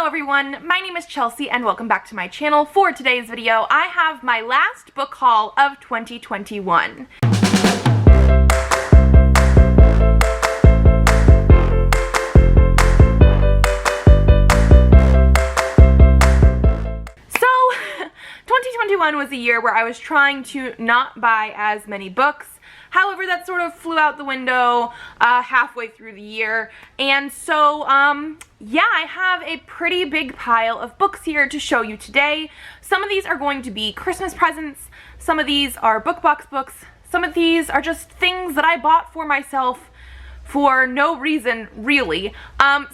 Hello everyone, my name is Chelsea and welcome back to my channel. For today's video, I have my last book haul of 2021. So, 2021 was a year where I was trying to not buy as many books. However, that sort of flew out the window halfway through the year, and so, yeah, I have a pretty big pile of books here to show you today. Some of these are going to be Christmas presents, some of these are book box books, some of these are just things that I bought for myself for no reason, really.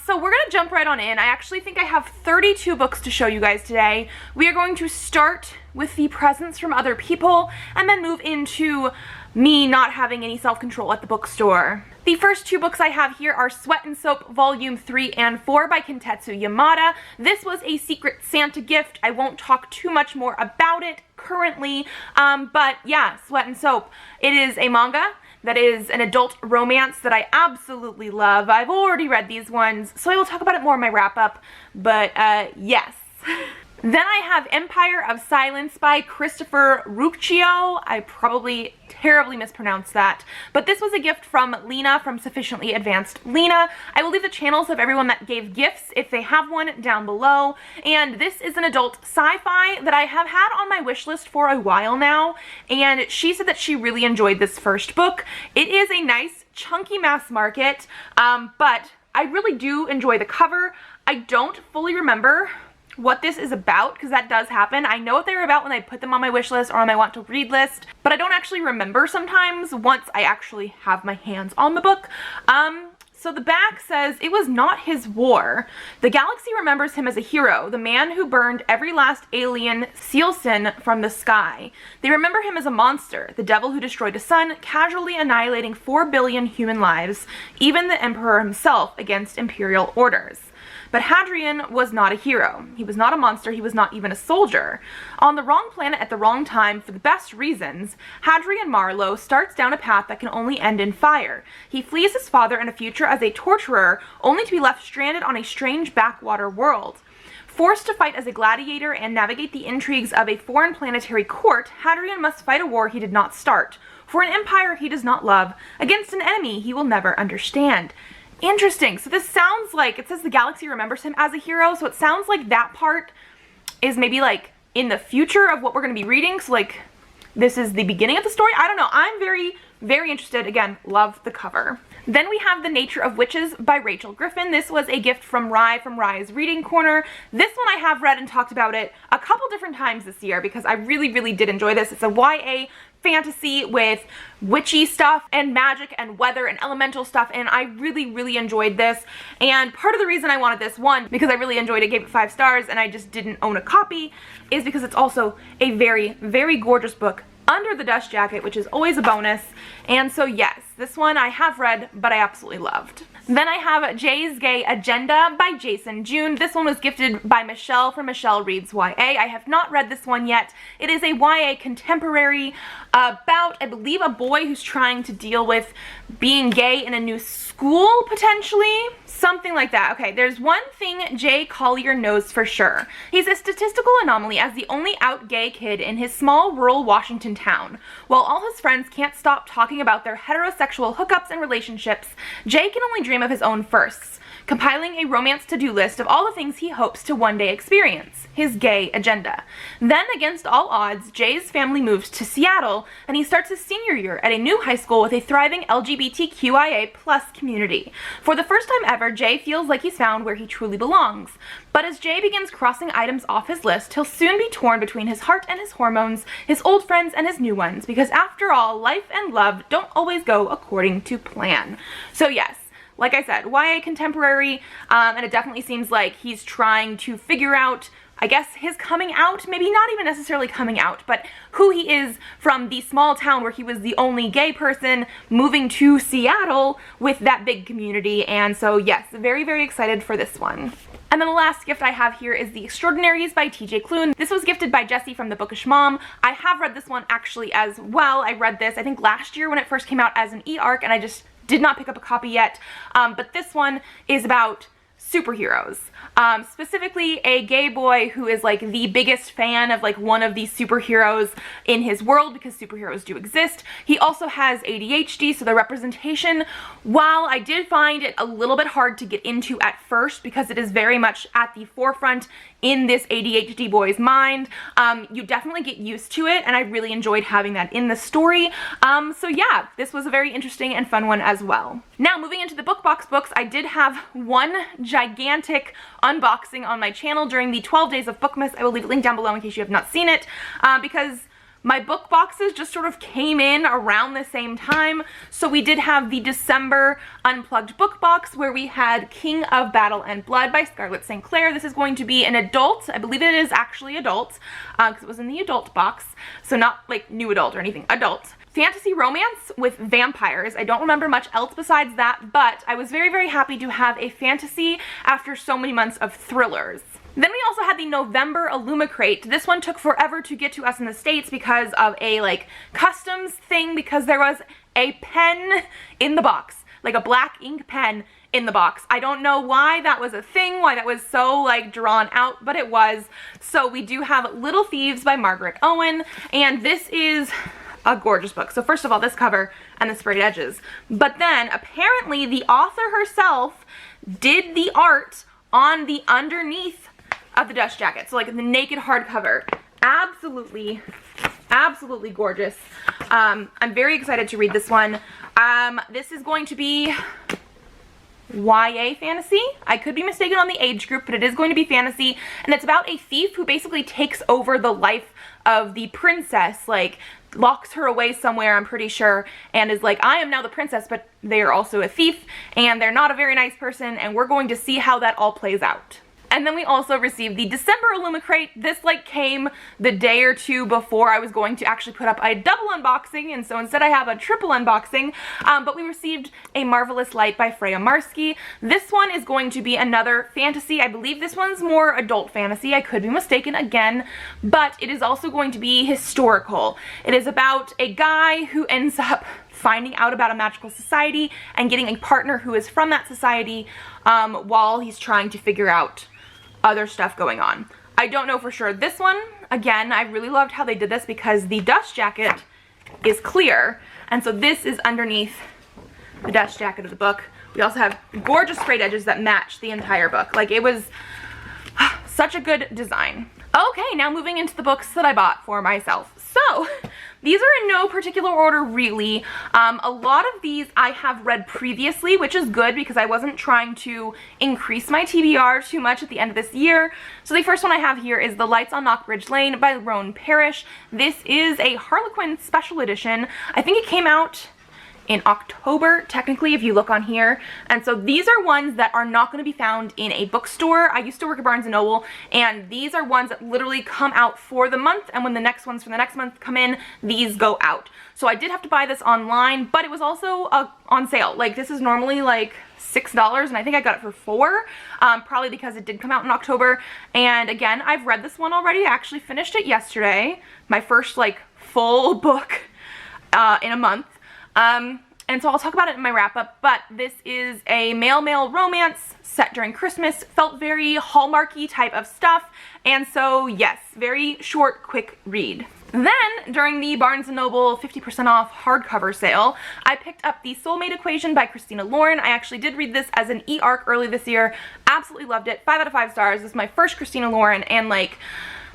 So we're gonna jump right on in. I actually think I have 32 books to show you guys today. We are going to start with the presents from other people, and then move into me not having any self-control at the bookstore. The first two books I have here are Sweat and Soap Volume 3 and 4 by Kentetsu Yamada. This was a Secret Santa gift. I won't talk too much more about it currently, but yeah, Sweat and Soap. It is a manga that is an adult romance that I absolutely love. I've already read these ones, so I will talk about it more in my wrap-up, but yes. Then I have Empire of Silence by Christopher Ruccio. I probably terribly mispronounced that, but this was a gift from Lena from Sufficiently Advanced Lena. I will leave the channels of everyone that gave gifts, if they have one, down below. And this is an adult sci-fi that I have had on my wish list for a while now, and she said that she really enjoyed this first book. It is a nice, chunky mass market, but I really do enjoy the cover. I don't fully remember what this is about, because that does happen. I know what they're about when I put them on my wish list or on my want to read list, but I don't actually remember sometimes once I actually have my hands on the book. So the back says, "It was not his war. The galaxy remembers him as a hero, the man who burned every last alien Sealson from the sky. They remember him as a monster, the devil who destroyed a sun, casually annihilating 4 billion human lives, even the Emperor himself, against Imperial orders. But Hadrian was not a hero. He was not a monster. He was not even a soldier. On the wrong planet at the wrong time for the best reasons, Hadrian Marlowe starts down a path that can only end in fire. He flees his father and a future as a torturer, only to be left stranded on a strange backwater world. Forced to fight as a gladiator and navigate the intrigues of a foreign planetary court, Hadrian must fight a war he did not start, for an empire he does not love, against an enemy he will never understand." Interesting. So this sounds like, it says the galaxy remembers him as a hero, so it sounds like that part is maybe like in the future of what we're going to be reading. So like this is the beginning of the story. I don't know. I'm very interested. Again, love the cover. Then we have The Nature of Witches by Rachel Griffin. This was a gift from Rye from Rye's Reading Corner. This one I have read and talked about it a couple different times this year because I really did enjoy this. It's a YA fantasy with witchy stuff and magic and weather and elemental stuff, and I really enjoyed this. And part of the reason I wanted this one, because I really enjoyed it, gave it 5 stars, and I just didn't own a copy, is because it's also a very gorgeous book under the dust jacket, which is always a bonus. And so yes, this one I have read, but I absolutely loved. Then I have Jay's Gay Agenda by Jason June. This one was gifted by Michelle from Michelle Reads YA. I have not read this one yet. It is a YA contemporary about, I believe, a boy who's trying to deal with being gay in a new school, potentially. Something like that. Okay, there's one thing Jay Collier knows for sure. He's a statistical anomaly as the only out gay kid in his small rural Washington town. While all his friends can't stop talking about their heterosexual hookups and relationships, Jay can only dream of his own firsts, compiling a romance to-do list of all the things he hopes to one day experience, his gay agenda. Then, against all odds, Jay's family moves to Seattle, and he starts his senior year at a new high school with a thriving LGBTQIA+ community. For the first time ever, Jay feels like he's found where he truly belongs. But as Jay begins crossing items off his list, he'll soon be torn between his heart and his hormones, his old friends and his new ones, because after all, life and love don't always go according to plan. So yes, like I said, YA contemporary, and it definitely seems like he's trying to figure out, I guess, his coming out, maybe not even necessarily coming out, but who he is from the small town where he was the only gay person, moving to Seattle with that big community. And so yes, very excited for this one. And then the last gift I have here is The Extraordinaries by TJ Klune. This was gifted by Jessie from The Bookish Mom. I have read this one actually as well. I read this, I think, last year when it first came out as an e-arc, and I just did not pick up a copy yet. But this one is about superheroes. Specifically a gay boy who is like the biggest fan of like one of these superheroes in his world, because superheroes do exist. He also has ADHD, so the representation, while I did find it a little bit hard to get into at first because it is very much at the forefront in this ADHD boy's mind, you definitely get used to it, and I really enjoyed having that in the story. So yeah, this was a very interesting and fun one as well. Now, moving into the book box books, I did have one gigantic unboxing on my channel during the 12 days of Bookmas. I will leave a link down below in case you have not seen it, because my book boxes just sort of came in around the same time. So we did have the December Unplugged book box where we had King of Battle and Blood by Scarlett St. Clair. This is going to be an adult. I believe it is actually adult, because it was in the adult box. So not like new adult or anything, adult. Fantasy romance with vampires. I don't remember much else besides that, but I was very, very happy to have a fantasy after so many months of thrillers. Then we also had the November Illumicrate. This one took forever to get to us in the States because of a like customs thing, because there was a pen in the box, like a black ink pen in the box. I don't know why that was a thing, why that was so like drawn out, but it was. So we do have Little Thieves by Margaret Owen, and this is a gorgeous book. So first of all, this cover and the sprayed edges, but then apparently the author herself did the art on the underneath of the dust jacket, so like the naked hardcover. Absolutely, absolutely gorgeous. I'm very excited to read this one. This is going to be YA fantasy. I could be mistaken on the age group, but it is going to be fantasy, and it's about a thief who basically takes over the life of the princess, like locks her away somewhere, I'm pretty sure, and is like, I am now the princess, but they are also a thief, and they're not a very nice person, and we're going to see how that all plays out. And then we also received the December Illumicrate. This like came the day or two before I was going to actually put up a double unboxing, and so instead I have a triple unboxing, but we received a Marvellous Light by Freya Marsky. This one is going to be another fantasy. I believe this one's more adult fantasy. I could be mistaken again, but it is also going to be historical. It is about a guy who ends up finding out about a magical society and getting a partner who is from that society, while he's trying to figure out other stuff going on. I don't know for sure. This one, again, I really loved how they did this because the dust jacket is clear, and so this is underneath the dust jacket of the book. We also have gorgeous sprayed edges that match the entire book. Like, it was such a good design. Okay, now moving into the books that I bought for myself. So, these are in no particular order, really. A lot of these I have read previously, which is good because I wasn't trying to increase my TBR too much at the end of this year. So the first one I have here is The Lights on Knockbridge Lane by Roan Parrish. This is a Harlequin special edition. I think it came out in October, technically, if you look on here. And so these are ones that are not going to be found in a bookstore. I used to work at Barnes & Noble, and these are ones that literally come out for the month, and when the next ones for the next month come in, these go out. So I did have to buy this online, but it was also on sale. Like, this is normally like $6, and I think I got it for $4, probably because it did come out in October. And again, I've read this one already. I actually finished it yesterday, my first like full book in a month. And so I'll talk about it in my wrap-up, but this is a male-male romance set during Christmas. Felt very Hallmarky type of stuff, and so yes, very short, quick read. Then, during the Barnes & Noble 50% off hardcover sale, I picked up the Soulmate Equation by Christina Lauren. I actually did read this as an e-arc early this year. Absolutely loved it. 5 out of 5 stars. This is my first Christina Lauren, and like,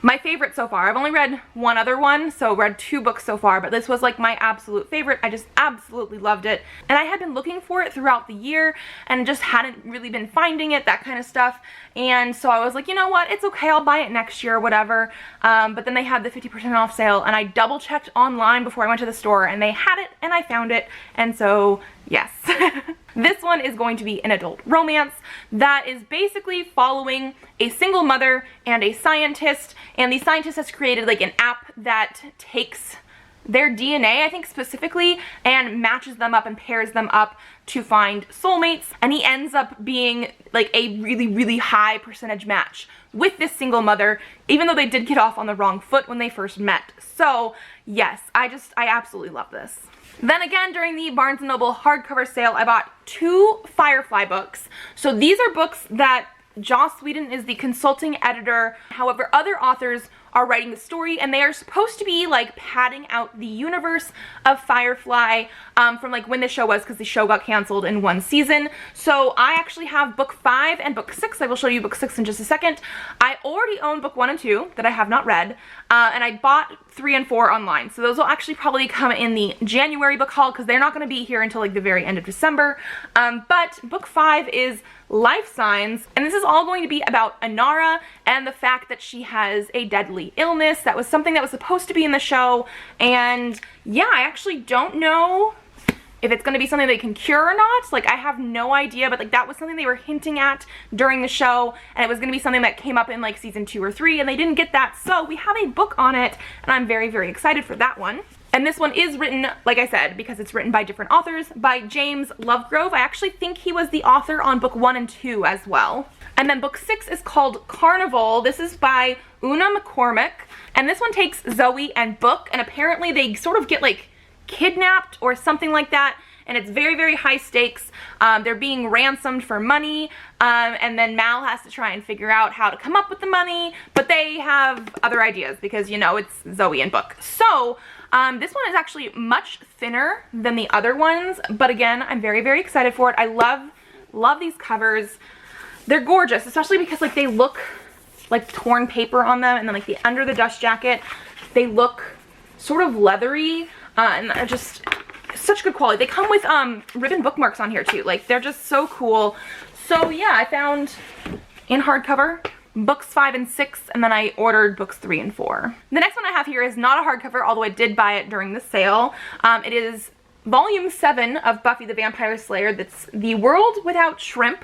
my favorite so far. I've only read one other one, so read 2 books so far, but this was like my absolute favorite. I just absolutely loved it. And I had been looking for it throughout the year and just hadn't really been finding it, that kind of stuff. And so I was like, you know what, it's okay, I'll buy it next year or whatever. But then they had the 50% off sale, and I double checked online before I went to the store, and they had it and I found it. And so yes. This one is going to be an adult romance that is basically following a single mother and a scientist, and the scientist has created like an app that takes their DNA, I think specifically, and matches them up and pairs them up to find soulmates, and he ends up being like a really, really high percentage match with this single mother, even though they did get off on the wrong foot when they first met. So yes, I absolutely love this. Then again, during the Barnes & Noble hardcover sale, I bought 2 Firefly books. So these are books that Joss Whedon is the consulting editor. However, other authors are writing the story, and they are supposed to be like padding out the universe of Firefly from like when the show was, because the show got canceled in 1 season. So I actually have book 5 and book 6. I will show you book 6 in just a second. I already own book 1 and 2 that I have not read, and I bought 3 and 4 online. So those will actually probably come in the January book haul, because they're not going to be here until like the very end of December. But book 5 is Life Signs, and this is all going to be about Inara and the fact that she has a deadly illness. That was something that was supposed to be in the show, and yeah, I actually don't know if it's going to be something they can cure or not. Like, I have no idea, but like that was something they were hinting at during the show, and it was going to be something that came up in like season 2 or 3, and they didn't get that, so we have a book on it, and I'm very, very excited for that one. And this one is written, like I said, because it's written by different authors, by James Lovegrove. I actually think he was the author on book 1 and 2 as well. And then book 6 is called Carnival. This is by Una McCormick, and this one takes Zoe and Book, and apparently they sort of get like kidnapped or something like that, and it's very, very high stakes. They're being ransomed for money, and then Mal has to try and figure out how to come up with the money, but they have other ideas because, you know, it's Zoe and Book. So this one is actually much thinner than the other ones, but again, I'm very, very excited for it. I love these covers. They're gorgeous, especially because like they look like torn paper on them, and then like the under the dust jacket, they look sort of leathery, and they're just such good quality. They come with ribbon bookmarks on here too. Like, they're just so cool. So yeah, I found in hardcover books 5 and 6, and then I ordered books 3 and 4. The next one I have here is not a hardcover, although I did buy it during the sale. It is volume 7 of Buffy the Vampire Slayer. That's The World Without Shrimp.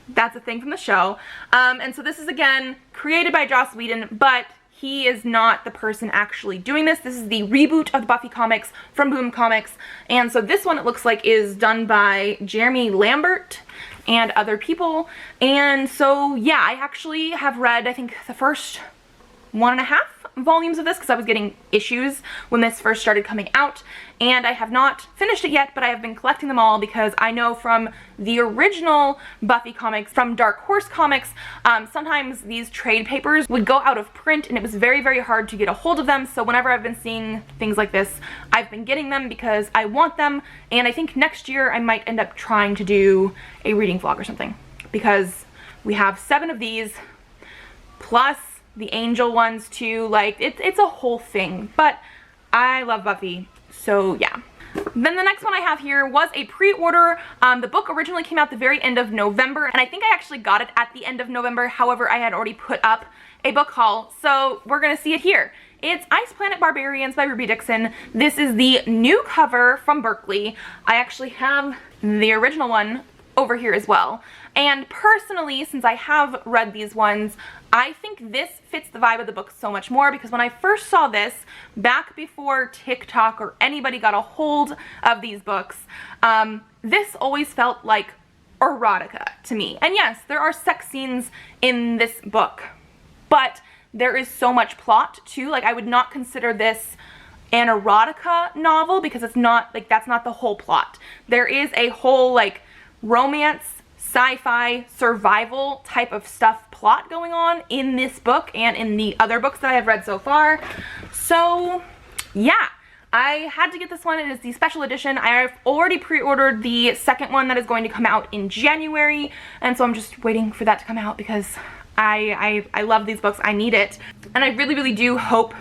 That's a thing from the show. And so this is again created by Joss Whedon, but he is not the person actually doing this. This is the reboot of the Buffy comics from Boom Comics. And so this one, it looks like, is done by Jeremy Lambert and other people. And so yeah, I actually have read, I think, the first 1.5 volumes of this, because I was getting issues when this first started coming out, and I have not finished it yet, but I have been collecting them all because I know from the original Buffy comics, from Dark Horse Comics, sometimes these trade papers would go out of print, and it was very, very hard to get a hold of them. So whenever I've been seeing things like this, I've been getting them because I want them, and I think next year I might end up trying to do a reading vlog or something, because we have 7 of these, plus the Angel ones too. Like, it's a whole thing, but I love Buffy, so yeah. Then the next one I have here was a pre-order. The book originally came out the very end of November, and I think I actually got it at the end of November. However, I had already put up a book haul, so we're gonna see it here. It's Planet Barbarians by Ruby Dixon. This is the new cover from Berkeley. I actually have the original one over here as well. And personally, since I have read these ones, I think this fits the vibe of the book so much more, because when I first saw this, back before TikTok or anybody got a hold of these books, this always felt like erotica to me. And yes, there are sex scenes in this book, but there is so much plot too. Like, I would not consider this an erotica novel, because it's not, like, that's not the whole plot. There is a whole, like, romance, sci-fi, survival type of stuff plot going on in this book and in the other books that I have read so far. So yeah, I had to get this one. It is the special edition. I've already pre-ordered the second one that is going to come out in January, and so I'm just waiting for that to come out because I love these books. I need it, and I really, really do hope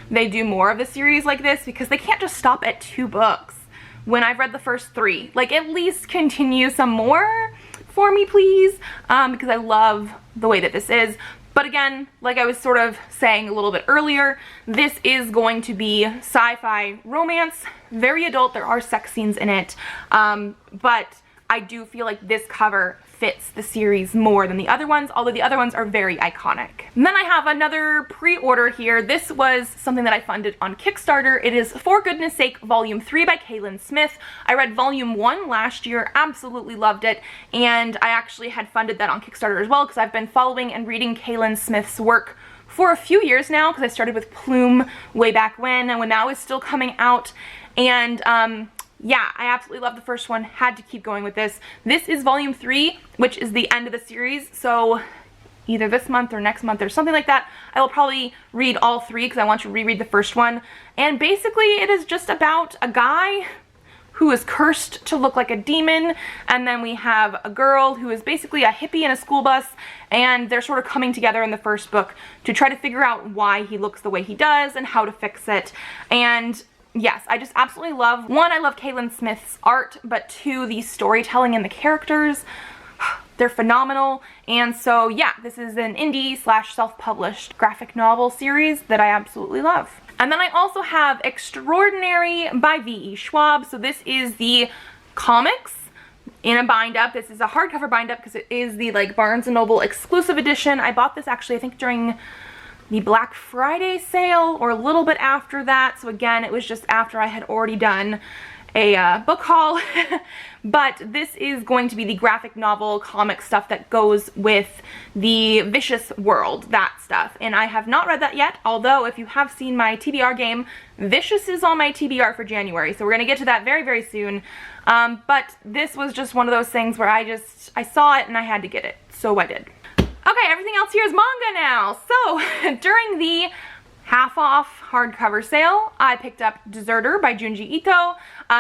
they do more of the series like this, because they can't just stop at 2 books when I've read the first 3. Like, at least continue some more for me, please, because I love the way that this is. But again, like I was sort of saying a little bit earlier, this is going to be sci-fi romance, very adult. There are sex scenes in it, but I do feel like this cover fits the series more than the other ones, although the other ones are very iconic. And then I have another pre-order here. This was something that I funded on Kickstarter. It is For Goodness Sake Volume 3 by Kaylin Smith. I read Volume 1 last year, absolutely loved it, and I actually had funded that on Kickstarter as well because I've been following and reading Kaylin Smith's work for a few years now, because I started with Plume way back when, and when that was still coming out. And yeah, I absolutely love the first one, had to keep going with this. This is Volume 3, which is the end of the series, so either this month or next month or something like that, I will probably read all 3 because I want to reread the first one. And basically it is just about a guy who is cursed to look like a demon, and then we have a girl who is basically a hippie in a school bus, and they're sort of coming together in the first book to try to figure out why he looks the way he does and how to fix it. And yes, I just absolutely love, 1, I love Kaylin Smith's art, but 2, the storytelling and the characters, they're phenomenal. And so yeah, this is an indie / self-published graphic novel series that I absolutely love. And then I also have Extraordinary by V.E. Schwab. So this is the comics in a bind-up. This is a hardcover bind-up because it is the like Barnes & Noble exclusive edition. I bought this actually I think during the Black Friday sale or a little bit after that. So again, it was just after I had already done a book haul. But this is going to be the graphic novel comic stuff that goes with the Vicious world, that stuff. And I have not read that yet, although if you have seen my TBR game, Vicious is on my TBR for January, so we're gonna get to that very, very soon. But this was just one of those things where I saw it and I had to get it, so I did. Okay, everything else here is manga now. So during the half off hardcover sale, I picked up Deserter by Junji Ito.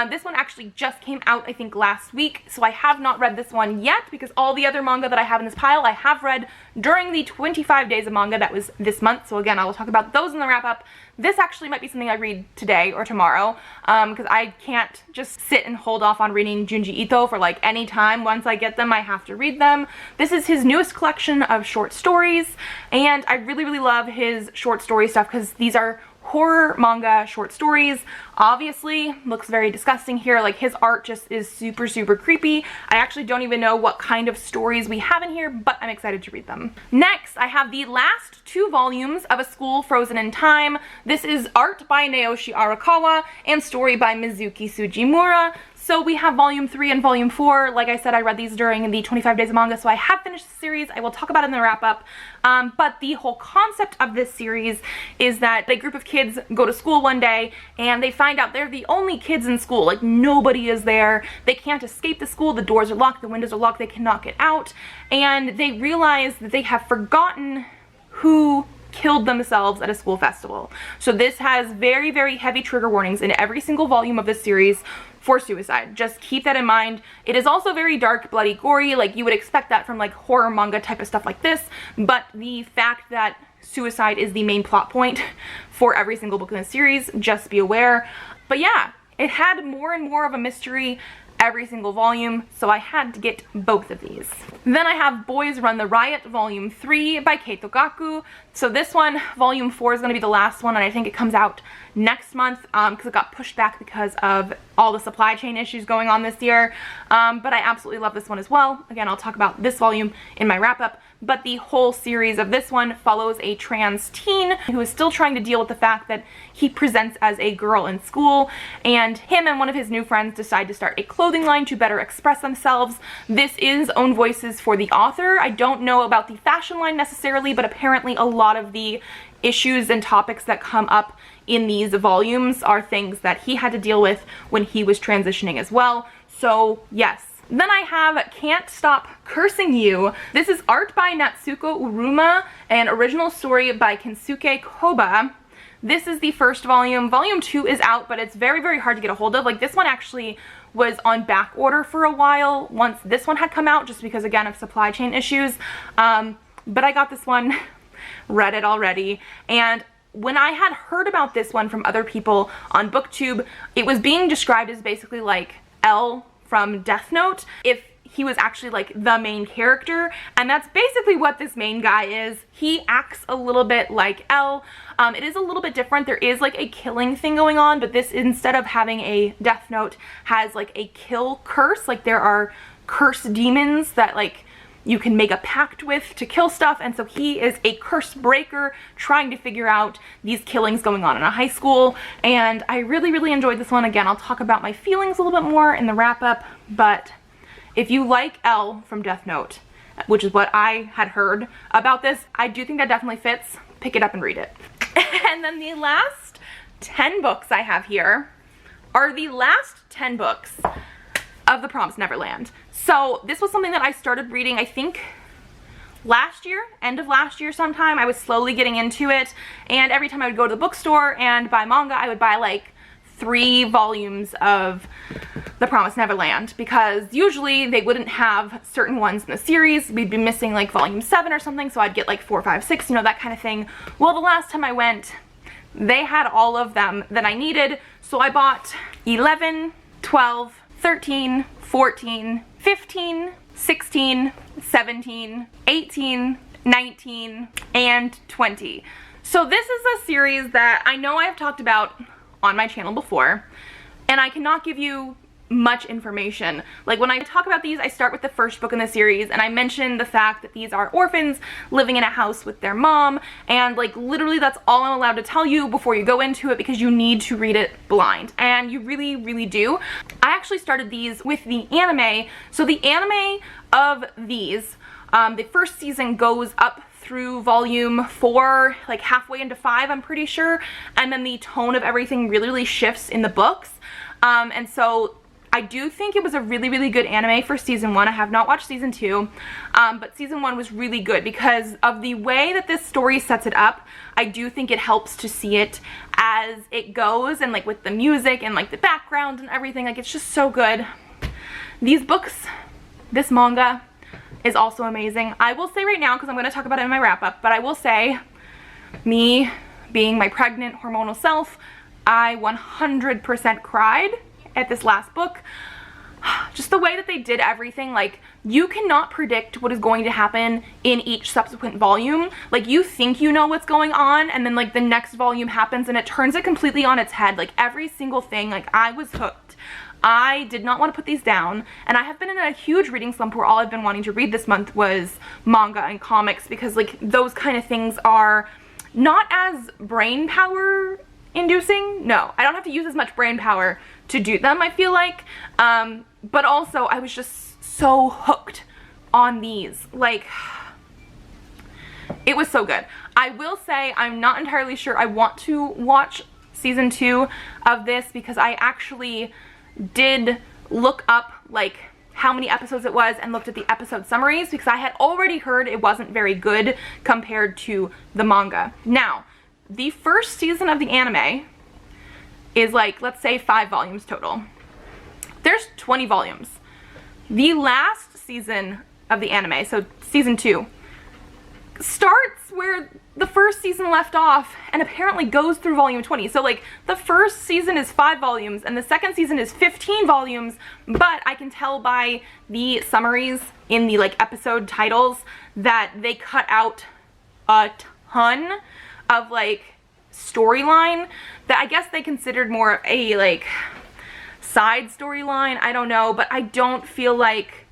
This one actually just came out I think last week, so I have not read this one yet because all the other manga that I have in this pile I have read during the 25 days of manga that was this month. So again, I will talk about those in the wrap up. This actually might be something I read today or tomorrow because I can't just sit and hold off on reading Junji Ito for like any time. Once I get them, I have to read them. This is his newest collection of short stories, and I really, really love his short story stuff because these are horror manga short stories. Obviously, looks very disgusting here. Like his art just is super, super creepy. I actually don't even know what kind of stories we have in here, but I'm excited to read them. Next, I have the last 2 volumes of A School Frozen in Time. This is art by Naoshi Arakawa and story by Mizuki Sujimura. So we have Volume 3 and Volume 4. Like I said, I read these during the 25 days of manga, so I have finished the series. I will talk about it in the wrap-up. But the whole concept of this series is that a group of kids go to school one day, and they find out they're the only kids in school. Like, nobody is there. They can't escape the school. The doors are locked. The windows are locked. They cannot get out. And they realize that they have forgotten who killed themselves at a school festival. So this has very, very heavy trigger warnings in every single volume of this series for suicide. Just keep that in mind. It is also very dark, bloody, gory. Like you would expect that from like horror manga type of stuff like this, but the fact that suicide is the main plot point for every single book in the series, just be aware. But yeah, it had more and more of a mystery every single volume, so I had to get both of these. Then I have Boys Run the Riot Volume 3 by Keito Gaku. So this one, Volume 4, is going to be the last one, and I think it comes out next month because it got pushed back because of all the supply chain issues going on this year. But I absolutely love this one as well. Again, I'll talk about this volume in my wrap-up, but the whole series of this one follows a trans teen who is still trying to deal with the fact that he presents as a girl in school, and him and one of his new friends decide to start a clothing line to better express themselves. This is own voices for the author. I don't know about the fashion line necessarily, but apparently a lot of the issues and topics that come up in these volumes are things that he had to deal with when he was transitioning as well. So yes. Then I have Can't Stop Cursing You. This is art by Natsuko Uruma and original story by Kensuke Koba. This is the first volume. Volume 2 is out, but it's very, very hard to get a hold of. Like this one actually was on back order for a while once this one had come out, just because again of supply chain issues. But I got this one, read it already, and when I had heard about this one from other people on BookTube, it was being described as basically like L from Death Note if he was actually like the main character, and that's basically what this main guy is. He acts a little bit like L. It is a little bit different. There is like a killing thing going on, but this, instead of having a Death Note, has like a kill curse. Like there are curse demons that like you can make a pact with to kill stuff, and so he is a curse breaker trying to figure out these killings going on in a high school, and I really enjoyed this one. Again, I'll talk about my feelings a little bit more in the wrap-up, but if you like Elle from Death Note, which is what I had heard about this, I do think that definitely fits. Pick it up and read it. And then the last 10 books I have here are the last 10 books of the Promised Neverland. So this was something that I started reading, I think, last year, end of last year sometime. I was slowly getting into it, and every time I would go to the bookstore and buy manga, I would buy like 3 volumes of the Promised Neverland, because usually they wouldn't have certain ones in the series. We'd be missing like volume 7 or something, so I'd get like 4, 5, 6, you know, that kind of thing. Well, the last time I went, they had all of them that I needed, so I bought 11, 12, 13, 14, 15, 16, 17, 18, 19, and 20. So this is a series that I know I've talked about on my channel before, and I cannot give you much information. Like when I talk about these, I start with the first book in the series, and I mention the fact that these are orphans living in a house with their mom, and like literally that's all I'm allowed to tell you before you go into it, because you need to read it blind, and you really do. I actually started these with the anime. So the anime of these, the first season goes up through volume 4, like halfway into 5, I'm pretty sure, and then the tone of everything really shifts in the books, and so I do think it was a really good anime for season 1. I have not watched season 2, but season 1 was really good because of the way that this story sets it up. I do think it helps to see it as it goes, and like with the music and like the background and everything, like it's just so good. These books, this manga is also amazing. I will say right now, because I'm going to talk about it in my wrap-up, but I will say, me being my pregnant hormonal self, I 100% cried at this last book. Just the way that they did everything, like you cannot predict what is going to happen in each subsequent volume. Like you think you know what's going on, and then like the next volume happens and it turns it completely on its head. Like every single thing, like I was hooked. I did not want to put these down, and I have been in a huge reading slump where all I've been wanting to read this month was manga and comics, because like those kind of things are not as brain power inducing. No, I don't have to use as much brain power to do them, I feel like, but also I was just so hooked on these. Like, it was so good. I will say I'm not entirely sure I want to watch season 2 of this, because I actually did look up like how many episodes it was and looked at the episode summaries, because I had already heard it wasn't very good compared to the manga. Now, the first season of the anime is like, let's say 5 volumes total. There's 20 volumes. The last season of the anime, so season 2, starts where the first season left off and apparently goes through volume 20. So like the first season is 5 volumes and the second season is 15 volumes, but I can tell by the summaries in the like episode titles that they cut out a ton of like storyline that I guess they considered more a like side storyline. I don't know, but I don't feel like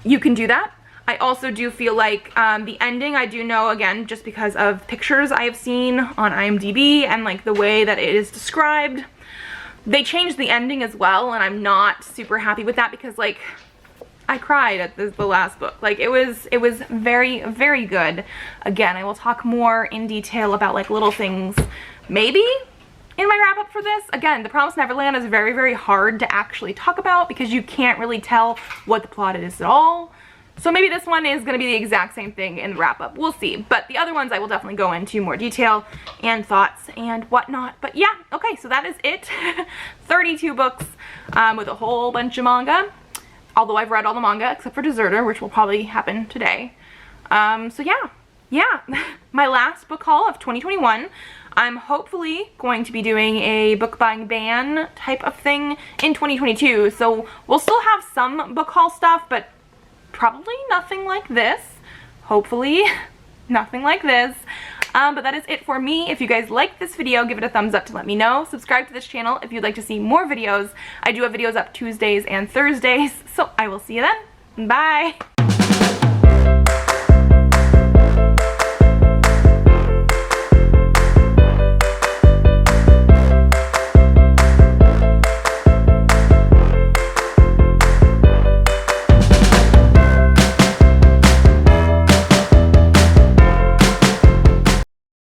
you can do that. I also do feel like the ending, I do know, again, just because of pictures I have seen on IMDb and like the way that it is described, they changed the ending as well, and I'm not super happy with that, because like I cried at the last book. Like it was very good. Again, I will talk more in detail about like little things maybe in my wrap up for this. Again, The Promised Neverland is very hard to actually talk about because you can't really tell what the plot is at all. So maybe this one is going to be the exact same thing in the wrap up. We'll see. But the other ones I will definitely go into more detail and thoughts and whatnot. But yeah, okay, so that is it. 32 books with a whole bunch of manga. Although I've read all the manga except for Deserter, which will probably happen today. So yeah, my last book haul of 2021. I'm hopefully going to be doing a book buying ban type of thing in 2022. So we'll still have some book haul stuff, but probably nothing like this. Hopefully nothing like this. But that is it for me. If you guys like this video, give it a thumbs up to let me know. Subscribe to this channel if you'd like to see more videos. I do have videos up Tuesdays and Thursdays, so I will see you then. Bye!